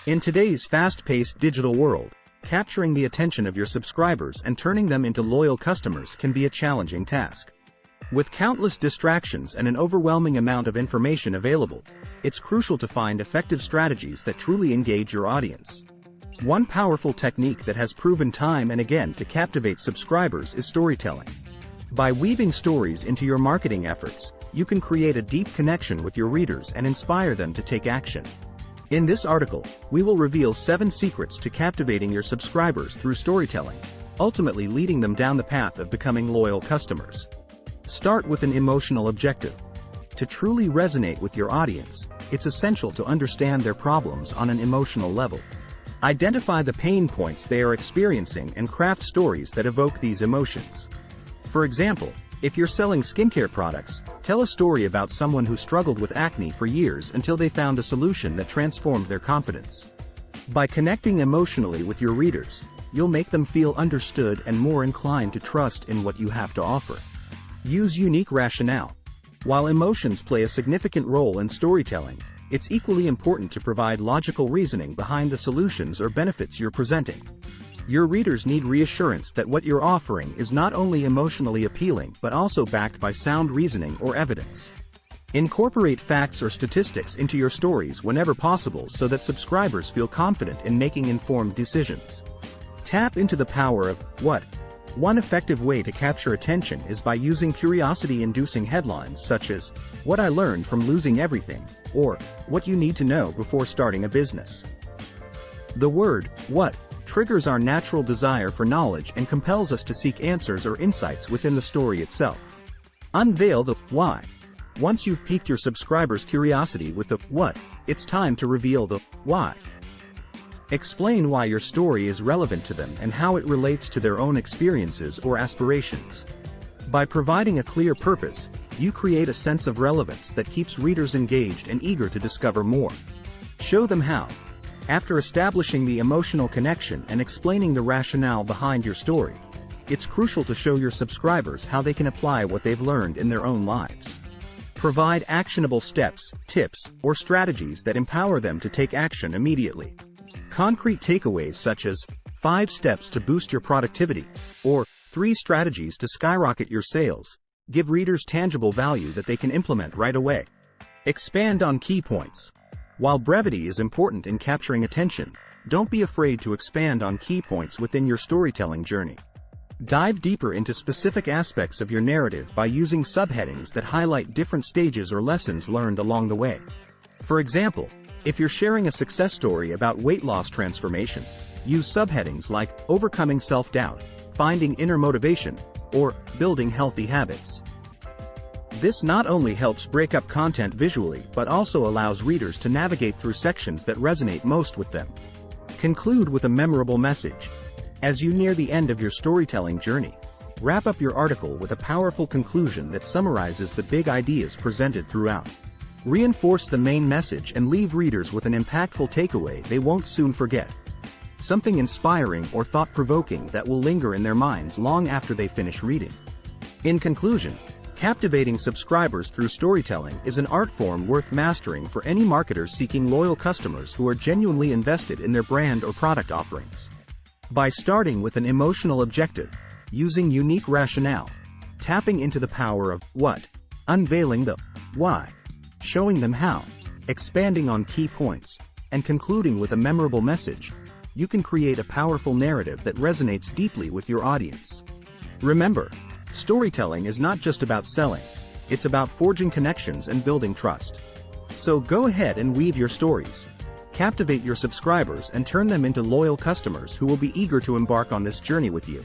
In today's fast-paced digital world, capturing the attention of your subscribers and turning them into loyal customers can be a challenging task. With countless distractions and an overwhelming amount of information available, it's crucial to find effective strategies that truly engage your audience. One powerful technique that has proven time and again to captivate subscribers is storytelling. By weaving stories into your marketing efforts, you can create a deep connection with your readers and inspire them to take action. In this article, we will reveal 7 secrets to captivating your subscribers through storytelling, ultimately leading them down the path of becoming loyal customers. Start with an emotional objective. To truly resonate with your audience, it's essential to understand their problems on an emotional level. Identify the pain points they are experiencing and craft stories that evoke these emotions. For example, if you're selling skincare products, tell a story about someone who struggled with acne for years until they found a solution that transformed their confidence. By connecting emotionally with your readers, you'll make them feel understood and more inclined to trust in what you have to offer. Use unique rationale. While emotions play a significant role in storytelling, it's equally important to provide logical reasoning behind the solutions or benefits you're presenting. Your readers need reassurance that what you're offering is not only emotionally appealing but also backed by sound reasoning or evidence. Incorporate facts or statistics into your stories whenever possible so that subscribers feel confident in making informed decisions. Tap into the power of what. One effective way to capture attention is by using curiosity-inducing headlines such as, "What I learned from losing everything," or "What you need to know before starting a business." The word, what, triggers our natural desire for knowledge and compels us to seek answers or insights within the story itself. Unveil the why. Once you've piqued your subscribers' curiosity with the what, it's time to reveal the why. Explain why your story is relevant to them and how it relates to their own experiences or aspirations. By providing a clear purpose, you create a sense of relevance that keeps readers engaged and eager to discover more. Show them how. After establishing the emotional connection and explaining the rationale behind your story, it's crucial to show your subscribers how they can apply what they've learned in their own lives. Provide actionable steps, tips, or strategies that empower them to take action immediately. Concrete takeaways such as 5 steps to boost your productivity or 3 strategies to skyrocket your sales give readers tangible value that they can implement right away. Expand on key points. While brevity is important in capturing attention, don't be afraid to expand on key points within your storytelling journey. Dive deeper into specific aspects of your narrative by using subheadings that highlight different stages or lessons learned along the way. For example, if you're sharing a success story about weight loss transformation, use subheadings like overcoming self-doubt, finding inner motivation, or building healthy habits. This not only helps break up content visually but also allows readers to navigate through sections that resonate most with them. Conclude with a memorable message. As you near the end of your storytelling journey, wrap up your article with a powerful conclusion that summarizes the big ideas presented throughout. Reinforce the main message and leave readers with an impactful takeaway they won't soon forget. Something inspiring or thought-provoking that will linger in their minds long after they finish reading. In conclusion, captivating subscribers through storytelling is an art form worth mastering for any marketers seeking loyal customers who are genuinely invested in their brand or product offerings. By starting with an emotional objective, using unique rationale, tapping into the power of what, unveiling the why, showing them how, expanding on key points, and concluding with a memorable message, you can create a powerful narrative that resonates deeply with your audience. Remember, storytelling is not just about selling, it's about forging connections and building trust. So go ahead and weave your stories. Captivate your subscribers and turn them into loyal customers who will be eager to embark on this journey with you.